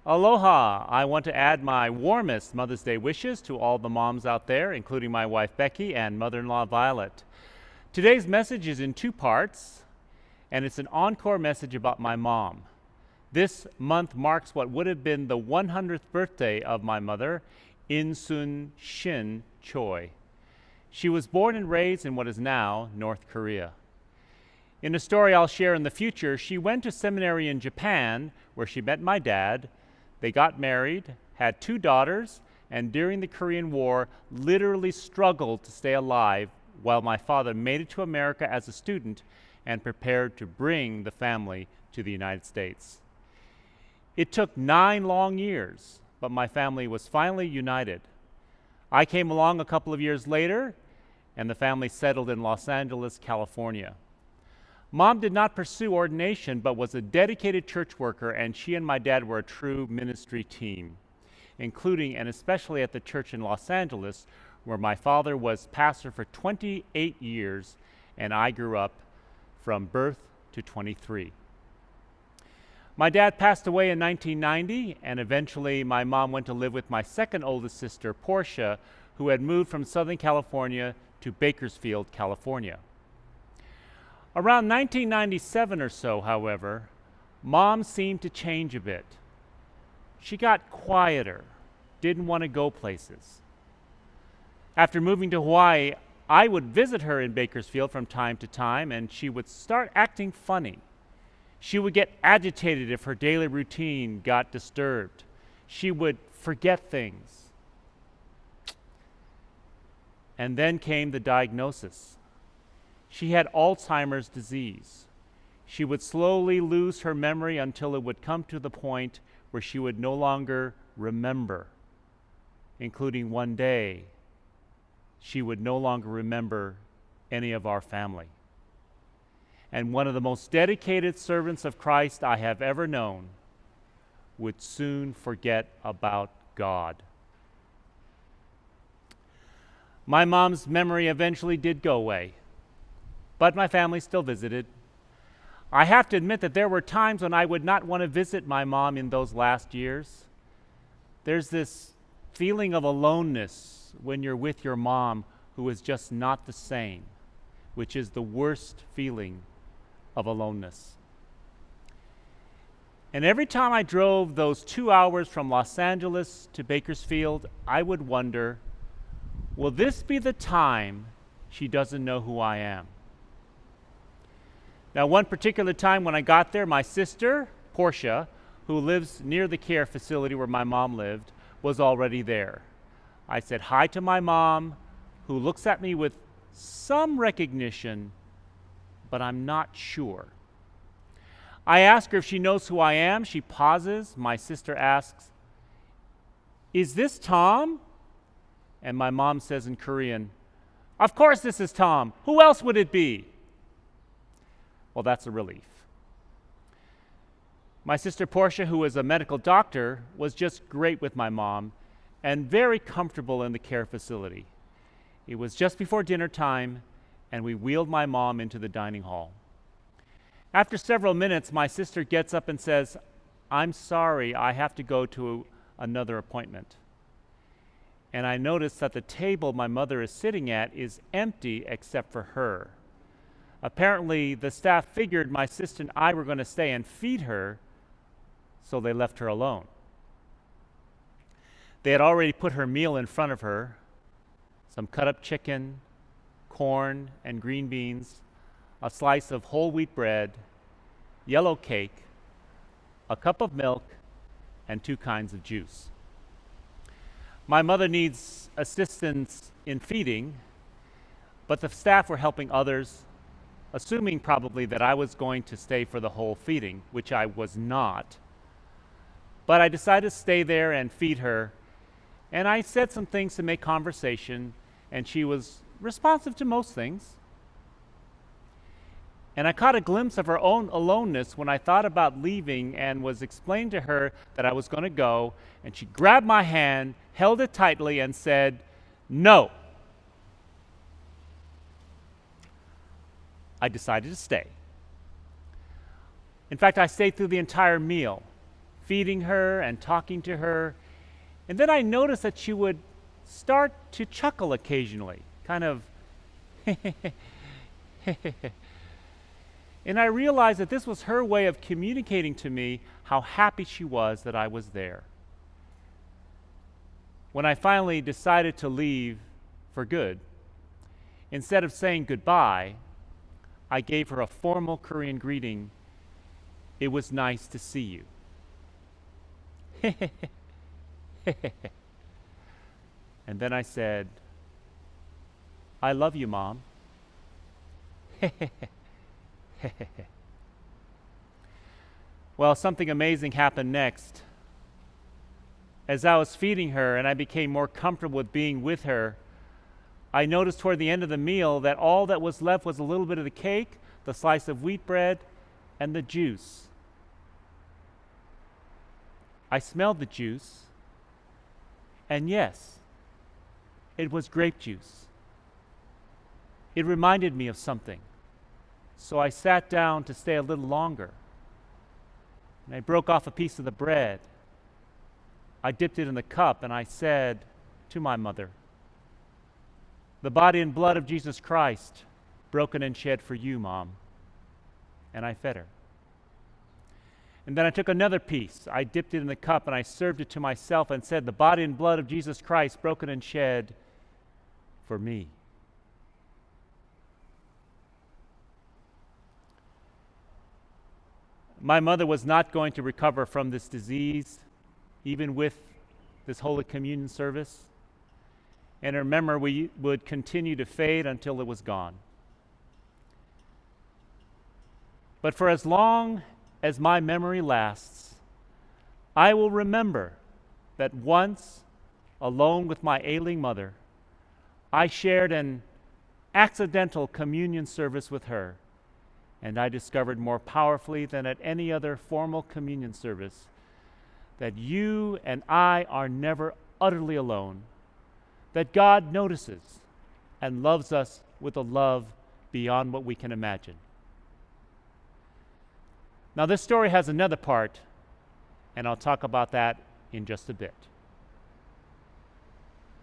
Aloha! I want to add my warmest Mother's Day wishes to all the moms out there, including my wife Becky and mother-in-law Violet. Today's message is in two parts, and it's an encore message about my mom. This month marks what would have been the 100th birthday of my mother, In-sun Shin Choi. She was born and raised in what is now North Korea. In a story I'll share in the future, she went to seminary in Japan, where she met my dad. They got married, had 2 daughters, and during the Korean War, literally struggled to stay alive while my father made it to America as a student and prepared to bring the family to the United States. It took 9 long years, but my family was finally united. I came along a couple of years later, and the family settled in Los Angeles, California. Mom did not pursue ordination, but was a dedicated church worker, and she and my dad were a true ministry team, including and especially at the church in Los Angeles, where my father was pastor for 28 years, and I grew up from birth to 23. My dad passed away in 1990, and eventually my mom went to live with my second oldest sister, Portia, who had moved from Southern California to Bakersfield, California. Around 1997 or so, however, Mom seemed to change a bit. She got quieter, didn't want to go places. After moving to Hawaii, I would visit her in Bakersfield from time to time, and she would start acting funny. She would get agitated if her daily routine got disturbed. She would forget things. And then came the diagnosis. She had Alzheimer's disease. She would slowly lose her memory until it would come to the point where she would no longer remember, including one day, she would no longer remember any of our family. And one of the most dedicated servants of Christ I have ever known would soon forget about God. My mom's memory eventually did go away, but my family still visited. I have to admit that there were times when I would not want to visit my mom in those last years. There's this feeling of aloneness when you're with your mom who is just not the same, which is the worst feeling of aloneness. And every time I drove those 2 hours from Los Angeles to Bakersfield, I would wonder, will this be the time she doesn't know who I am? Now, one particular time when I got there, my sister, Portia, who lives near the care facility where my mom lived, was already there. I said hi to my mom, who looks at me with some recognition, but I'm not sure. I ask her if she knows who I am. She pauses. My sister asks, "Is this Tom?" And my mom says in Korean, "Of course this is Tom. Who else would it be?" Well, that's a relief. My sister Portia, who is a medical doctor, was just great with my mom and very comfortable in the care facility. It was just before dinner time, and we wheeled my mom into the dining hall. After several minutes, my sister gets up and says, "I'm sorry, I have to go to another appointment." And I notice that the table my mother is sitting at is empty except for her. Apparently, the staff figured my sister and I were going to stay and feed her, so they left her alone. They had already put her meal in front of her, some cut-up chicken, corn and green beans, a slice of whole wheat bread, yellow cake, a cup of milk, and 2 kinds of juice. My mother needs assistance in feeding, but the staff were helping others, assuming probably that I was going to stay for the whole feeding, which I was not. But I decided to stay there and feed her, and I said some things to make conversation, and she was responsive to most things. And I caught a glimpse of her own aloneness when I thought about leaving and was explaining to her that I was going to go, and she grabbed my hand, held it tightly, and said, "No." I decided to stay. In fact, I stayed through the entire meal, feeding her and talking to her. And then I noticed that she would start to chuckle occasionally, kind of. And I realized that this was her way of communicating to me how happy she was that I was there. When I finally decided to leave for good, instead of saying goodbye, I gave her a formal Korean greeting. It was nice to see you. And then I said, I love you, Mom. Well, something amazing happened next. As I was feeding her and I became more comfortable with being with her, I noticed toward the end of the meal that all that was left was a little bit of the cake, the slice of wheat bread, and the juice. I smelled the juice, and yes, it was grape juice. It reminded me of something, so I sat down to stay a little longer, and I broke off a piece of the bread. I dipped it in the cup, and I said to my mother, the body and blood of Jesus Christ, broken and shed for you, Mom. And I fed her. And then I took another piece. I dipped it in the cup and I served it to myself and said, the body and blood of Jesus Christ, broken and shed for me. My mother was not going to recover from this disease, even with this Holy Communion service. And her memory would continue to fade until it was gone. But for as long as my memory lasts, I will remember that once, alone with my ailing mother, I shared an accidental communion service with her, and I discovered more powerfully than at any other formal communion service that you and I are never utterly alone, that God notices and loves us with a love beyond what we can imagine. Now, this story has another part, and I'll talk about that in just a bit.